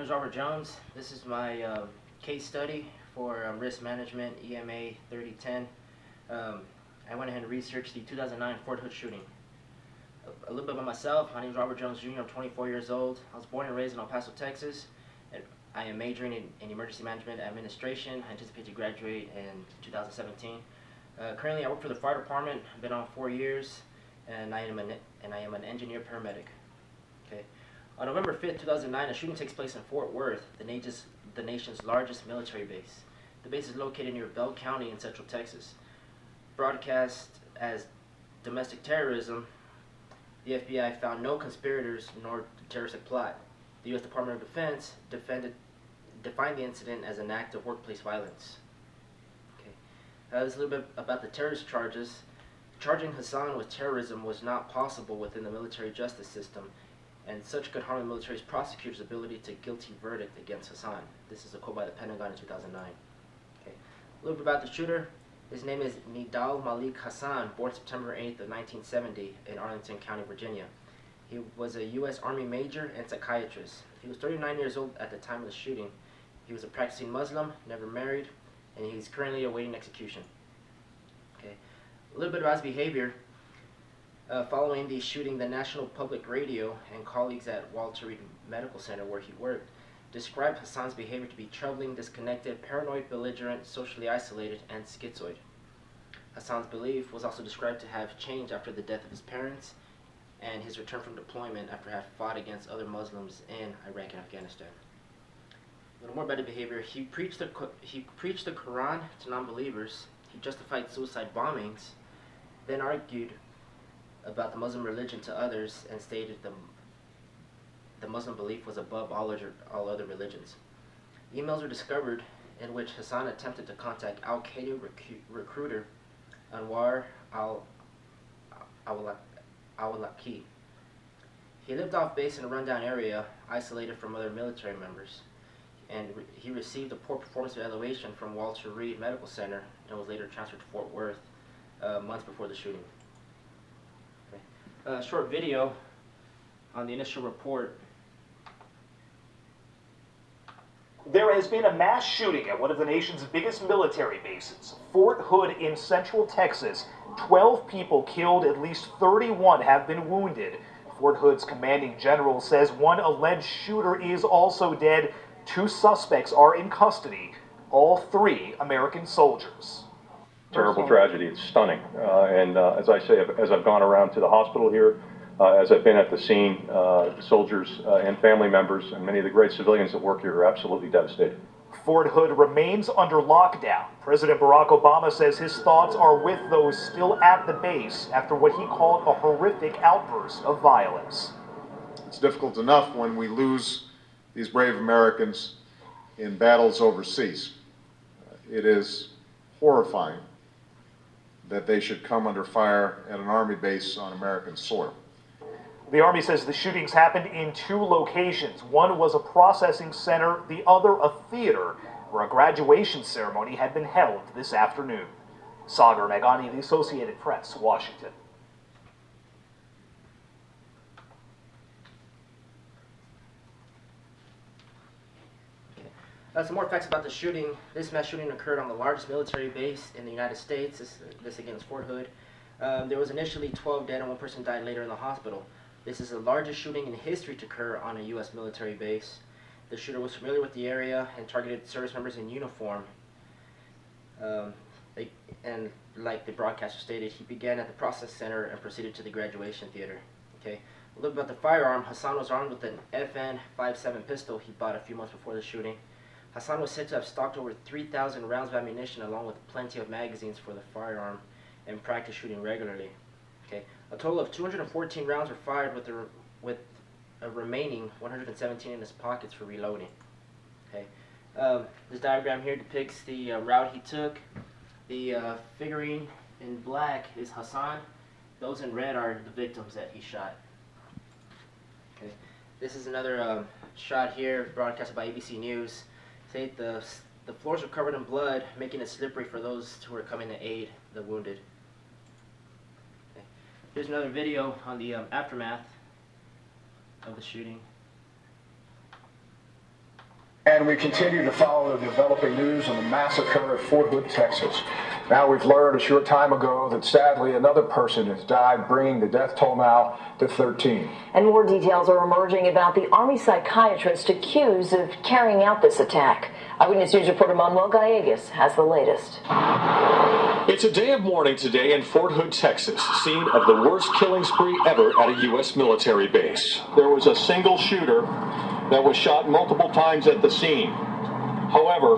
is Robert Jones. This is my case study for risk management EMA 3010. I went ahead and researched the 2009 Fort Hood shooting. A little bit about myself. My name is Robert Jones Jr. I'm 24 years old. I was born and raised in El Paso, Texas. And I am majoring in emergency management administration. I anticipate to graduate in 2017. Currently, I work for the fire department. I've been on 4 years, and I am an engineer paramedic. Okay. On November 5th, 2009, a shooting takes place in Fort Worth, the nation's largest military base. The base is located near Bell County in central Texas. Broadcast as domestic terrorism, the FBI found no conspirators nor terroristic plot. The U.S. Department of Defense defined the incident as an act of workplace violence. Okay. This is a little bit about the terrorist charges. Charging Hassan with terrorism was not possible within the military justice system, and such could harm the military's prosecutors' ability to guilty verdict against Hassan. This is a quote by the Pentagon in 2009. Okay. A little bit about the shooter. His name is Nidal Malik Hassan, born September 8th of 1970 in Arlington County, Virginia. He was a U.S. Army major and psychiatrist. He was 39 years old at the time of the shooting. He was a practicing Muslim, never married, and he's currently awaiting execution. Okay. A little bit about his behavior. Following the shooting, the National Public Radio and colleagues at Walter Reed Medical Center, where he worked, described Hassan's behavior to be troubling, disconnected, paranoid, belligerent, socially isolated, and schizoid. Hassan's belief was also described to have changed after the death of his parents and his return from deployment after having fought against other Muslims in Iraq and Afghanistan. A little more about his behavior. He preached the Quran to non-believers. He justified suicide bombings, then argued about the Muslim religion to others and stated the Muslim belief was above all other religions. Emails were discovered in which Hassan attempted to contact Al-Qaeda recruiter Anwar al-Awlaki. He lived off base in a rundown area, isolated from other military members, and he received a poor performance evaluation from Walter Reed Medical Center and was later transferred to Fort Worth months before the shooting. A short video on the initial report. There has been a mass shooting at one of the nation's biggest military bases, Fort Hood in central Texas. 12 people killed, at least 31 have been wounded. Fort Hood's commanding general says one alleged shooter is also dead. 2 suspects are in custody, all 3 American soldiers. Terrible tragedy. It's stunning. As I say, as I've gone around to the hospital here, as I've been at the scene, soldiers and family members and many of the great civilians that work here are absolutely devastated. Fort Hood remains under lockdown. President Barack Obama says his thoughts are with those still at the base after what he called a horrific outburst of violence. It's difficult enough when we lose these brave Americans in battles overseas. It is horrifying that they should come under fire at an Army base on American soil. The Army says the shootings happened in 2 locations. One was a processing center, the other a theater, where a graduation ceremony had been held this afternoon. Sagar Meghani, The Associated Press, Washington. Some more facts about the shooting. This mass shooting occurred on the largest military base in the United States. This again is Fort Hood. There was initially 12 dead and 1 person died later in the hospital. This is the largest shooting in history to occur on a U.S. military base. The shooter was familiar with the area and targeted service members in uniform. And like the broadcaster stated, he began at the process center and proceeded to the graduation theater. Okay. A little bit about the firearm. Hassan was armed with an FN-57 pistol he bought a few months before the shooting. Hassan was said to have stocked over 3,000 rounds of ammunition along with plenty of magazines for the firearm and practice shooting regularly. Okay. A total of 214 rounds were fired with a remaining 117 in his pockets for reloading. Okay. This diagram here depicts the route he took. The figurine in black is Hassan. Those in red are the victims that he shot. Okay. This is another shot here broadcasted by ABC News. Say the floors were covered in blood, making it slippery for those who were coming to aid the wounded. Okay. Here's another video on the aftermath of the shooting. And we continue to follow the developing news on the massacre at Fort Hood, Texas. Now we've learned a short time ago that sadly another person has died, bringing the death toll now to 13. And more details are emerging about the Army psychiatrist accused of carrying out this attack. Eyewitness News reporter Manuel Gallegos has the latest. It's a day of mourning today in Fort Hood, Texas, scene of the worst killing spree ever at a U.S. military base. There was a single shooter that was shot multiple times at the scene. However,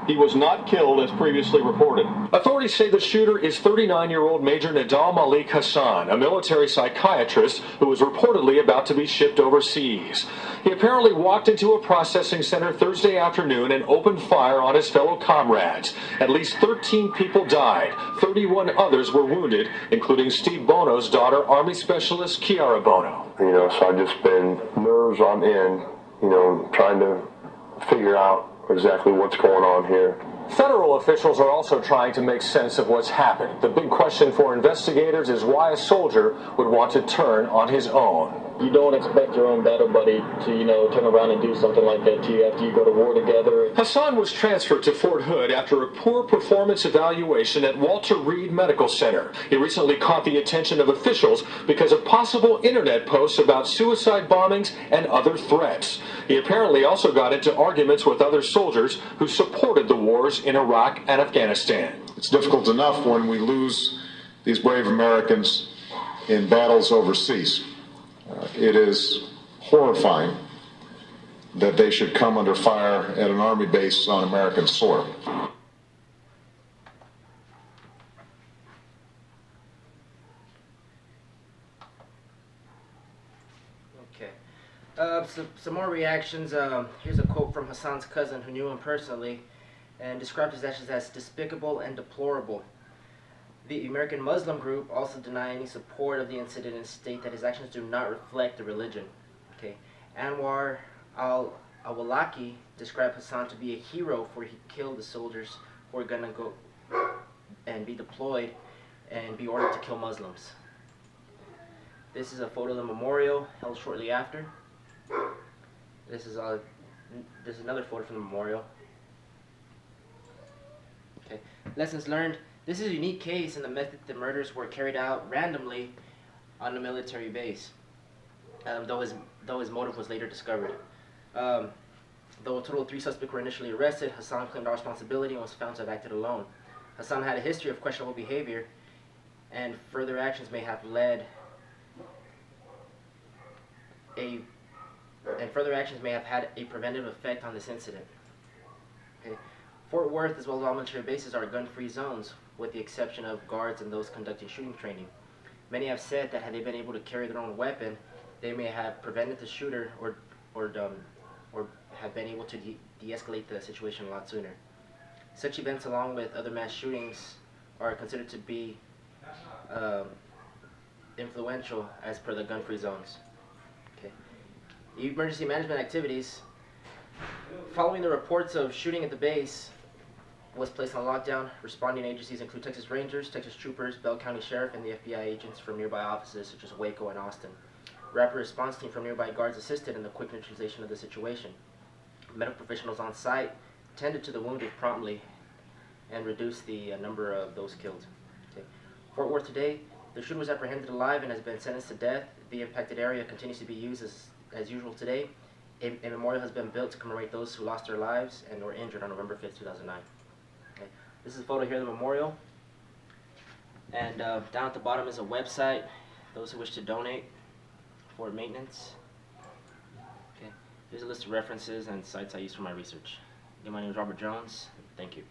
he was not killed as previously reported. Authorities say the shooter is 39-year-old Major Nadal Malik Hassan, a military psychiatrist who was reportedly about to be shipped overseas. He apparently walked into a processing center Thursday afternoon and opened fire on his fellow comrades. At least 13 people died. 31 others were wounded, including Steve Bono's daughter, Army Specialist Kiara Bono. So I've just been nerves on end, trying to figure out exactly what's going on here. Federal officials are also trying to make sense of what's happened. The big question for investigators is why a soldier would want to turn on his own. You don't expect your own battle buddy to, turn around and do something like that to you after you go to war together. Hassan was transferred to Fort Hood after a poor performance evaluation at Walter Reed Medical Center. He recently caught the attention of officials because of possible internet posts about suicide bombings and other threats. He apparently also got into arguments with other soldiers who supported the wars in Iraq and Afghanistan. It's difficult enough when we lose these brave Americans in battles overseas. It is horrifying that they should come under fire at an Army base on American soil. Okay. Some more reactions. Here's a quote from Hassan's cousin who knew him personally and described his actions as despicable and deplorable. The American Muslim group also denied any support of the incident and state that his actions do not reflect the religion. Okay. Anwar al-Awlaki described Hassan to be a hero, for he killed the soldiers who were going to go and be deployed and be ordered to kill Muslims. This is a photo of the memorial held shortly after. This is another photo from the memorial. Okay. Lessons learned. This is a unique case in the method the murders were carried out randomly on a military base, though his motive was later discovered. Though a total of 3 suspects were initially arrested, Hassan claimed all responsibility and was found to have acted alone. Hassan had a history of questionable behavior, and further actions may have had a preventive effect on this incident. Okay. Fort Worth, as well as all military bases, are gun-free zones, with the exception of guards and those conducting shooting training. Many have said that had they been able to carry their own weapon, they may have prevented the shooter or have been able to de-escalate the situation a lot sooner. Such events, along with other mass shootings, are considered to be influential as per the gun-free zones. Okay. Emergency management activities. Following the reports of shooting at the base, was placed on lockdown. Responding agencies include Texas Rangers, Texas Troopers, Bell County Sheriff, and the FBI agents from nearby offices such as Waco and Austin. Rapid response team from nearby guards assisted in the quick neutralization of the situation. Medical professionals on site tended to the wounded promptly and reduced the number of those killed. Okay. Fort Worth today, the shooter was apprehended alive and has been sentenced to death. The impacted area continues to be used as usual today. A memorial has been built to commemorate those who lost their lives and were injured on November 5th, 2009. Okay. This is a photo here of the memorial. And down at the bottom is a website, those who wish to donate for maintenance. Okay. Here's a list of references and sites I used for my research. Again, my name is Robert Jones. Thank you.